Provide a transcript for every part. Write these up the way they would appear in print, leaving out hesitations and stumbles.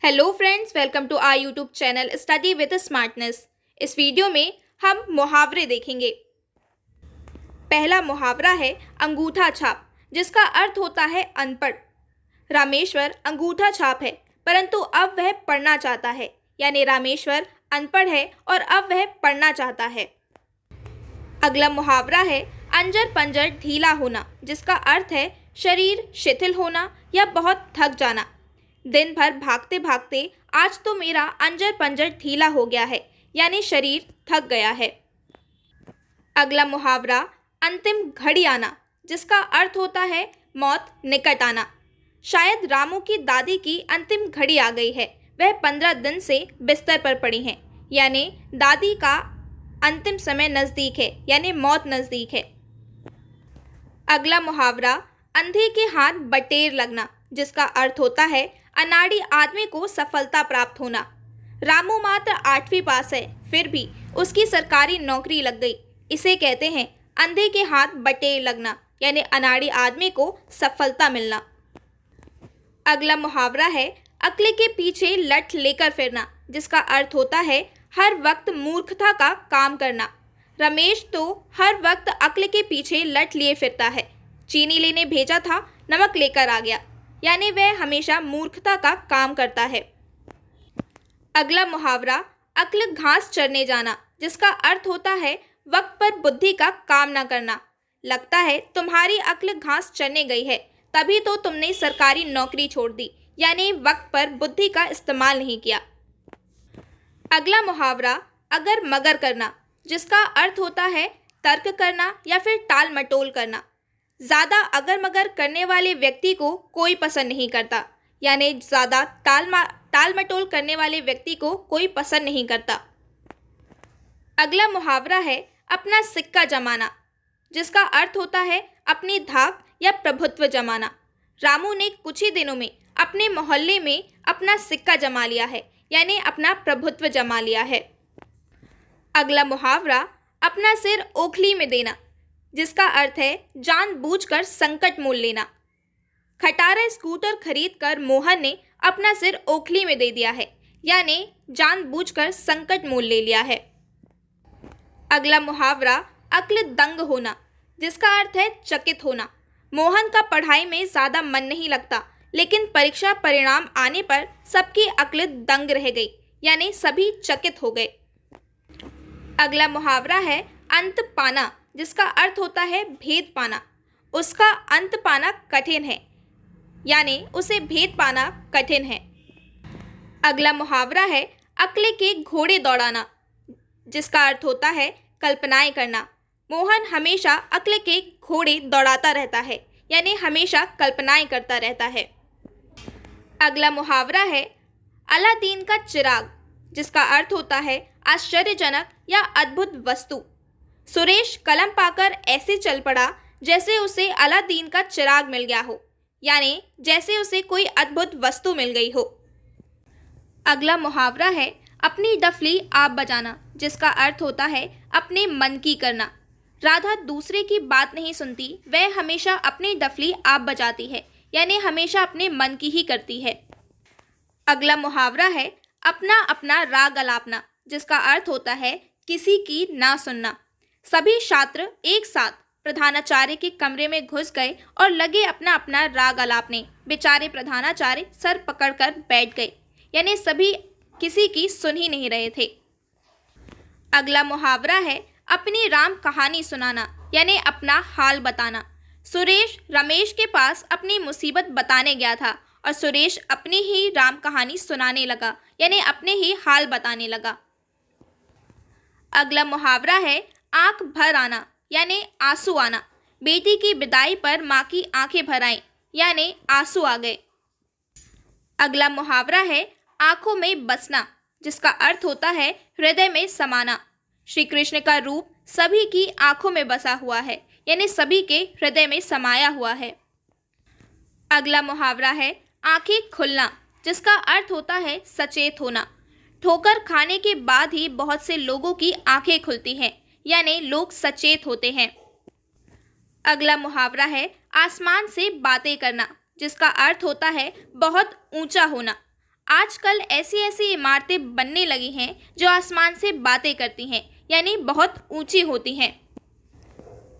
Hello friends, welcome to our YouTube channel study with smartness. इस video में हम मुहावरे देखेंगे। पहला मुहावरा है अंगूठा छाप, जिसका अर्थ होता है अनपढ़। रामेश्वर अंगूठा छाप है, परंतु अब वह पढ़ना चाहता है। यानी रामेश्वर अनपढ़ है और अब वह पढ़ना चाहता है। अगला मुहावरा है अंजर पंजर ढीला होना, जिसका अर्थ है शरीर शिथिल होना या बहुत थक जाना। दिन भर भागते भागते आज तो मेरा अंजर पंजर ढीला हो गया है, यानी शरीर थक गया है। अगला मुहावरा अंतिम घड़ी आना, जिसका अर्थ होता है मौत निकट आना। शायद रामू की दादी की अंतिम घड़ी आ गई है, वह 15 दिन से बिस्तर पर पड़ी हैं, यानी दादी का अंतिम समय नज़दीक है, यानी मौत नज़दीक है। अगला मुहावरा अंधे के हाथ बटेर लगना, जिसका अर्थ होता है अनाड़ी आदमी को सफलता प्राप्त होना। रामू मात्र 8वीं पास है, फिर भी उसकी सरकारी नौकरी लग गई। इसे कहते हैं अंधे के हाथ बटेर लगना, यानी अनाड़ी आदमी को सफलता मिलना। अगला मुहावरा है अक्ल के पीछे लठ लेकर फिरना, जिसका अर्थ होता है हर वक्त मूर्खता का काम करना। रमेश तो हर वक्त अक्ल के पीछे लठ लिए फिरता है। चीनी लेने भेजा था, नमक लेकर आ गया, यानी वह हमेशा मूर्खता का काम करता है। अगला मुहावरा अक्ल घास चरने जाना, जिसका अर्थ होता है वक्त पर बुद्धि का काम न करना। लगता है तुम्हारी अक्ल घास चरने गई है, तभी तो तुमने सरकारी नौकरी छोड़ दी, यानी वक्त पर बुद्धि का इस्तेमाल नहीं किया। अगला मुहावरा अगर मगर करना, जिसका अर्थ होता है तर्क करना या फिर टाल मटोल करना। ज़्यादा अगर मगर करने वाले व्यक्ति को कोई पसंद नहीं करता, यानी ज़्यादा टाल मटोल करने वाले व्यक्ति को कोई पसंद नहीं करता। अगला मुहावरा है अपना सिक्का जमाना, जिसका अर्थ होता है अपनी धाक या प्रभुत्व जमाना। रामू ने कुछ ही दिनों में अपने मोहल्ले में अपना सिक्का जमा लिया है, यानी अपना प्रभुत्व जमा लिया है। अगला मुहावरा अपना सिर ओखली में देना, जिसका अर्थ है जानबूझकर संकट मोल लेना। खटारा स्कूटर खरीदकर मोहन ने अपना सिर ओखली में दे दिया है, यानी जानबूझकर संकट मोल ले लिया है। अगला मुहावरा अक्ल दंग होना, जिसका अर्थ है चकित होना। मोहन का पढ़ाई में ज़्यादा मन नहीं लगता, लेकिन परीक्षा परिणाम आने पर सबकी अक्ल दंग रह गई, यानी सभी चकित हो गए। अगला मुहावरा है अंत पाना, जिसका अर्थ होता है भेद पाना। उसका अंत पाना कठिन है, यानी उसे भेद पाना कठिन है। अगला मुहावरा है अक्ल के घोड़े दौड़ाना, जिसका अर्थ होता है कल्पनाएं करना। मोहन हमेशा अक्ल के घोड़े दौड़ाता रहता है, यानी हमेशा कल्पनाएं करता रहता है। अगला मुहावरा है अलादीन का चिराग, जिसका अर्थ होता है आश्चर्यजनक या अद्भुत वस्तु। सुरेश कलम पाकर ऐसे चल पड़ा जैसे उसे अलादीन का चिराग मिल गया हो, यानी जैसे उसे कोई अद्भुत वस्तु मिल गई हो। अगला मुहावरा है अपनी डफली आप बजाना, जिसका अर्थ होता है अपने मन की करना। राधा दूसरे की बात नहीं सुनती, वह हमेशा अपनी डफली आप बजाती है, यानी हमेशा अपने मन की ही करती है। अगला मुहावरा है अपना अपना राग अलापना, जिसका अर्थ होता है किसी की ना सुनना। सभी छात्र एक साथ प्रधानाचार्य के कमरे में घुस गए और लगे अपना अपना राग अलापने। बेचारे प्रधानाचार्य सर पकड़कर बैठ गए, यानी सभी किसी की सुन ही नहीं रहे थे। अगला मुहावरा है अपनी राम कहानी सुनाना, यानी अपना हाल बताना। सुरेश रमेश के पास अपनी मुसीबत बताने गया था और सुरेश अपनी ही राम कहानी सुनाने लगा, यानी अपने ही हाल बताने लगा। अगला मुहावरा है आंख भर आना, यानी आंसू आना। बेटी की विदाई पर माँ की आंखें भर आईं, यानी आंसू आ गए। अगला मुहावरा है आंखों में बसना, जिसका अर्थ होता है हृदय में समाना। श्री कृष्ण का रूप सभी की आंखों में बसा हुआ है, यानी सभी के हृदय में समाया हुआ है। अगला मुहावरा है आंखें खुलना, जिसका अर्थ होता है सचेत होना। ठोकर खाने के बाद ही बहुत से लोगों की आंखें खुलती हैं, यानी लोग सचेत होते हैं। अगला मुहावरा है आसमान से बातें करना, जिसका अर्थ होता है बहुत ऊंचा होना। आजकल ऐसी ऐसी इमारतें बनने लगी हैं जो आसमान से बातें करती हैं, यानी बहुत ऊंची होती हैं।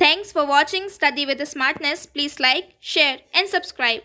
Thanks for watching study with smartness. Please like, share and subscribe.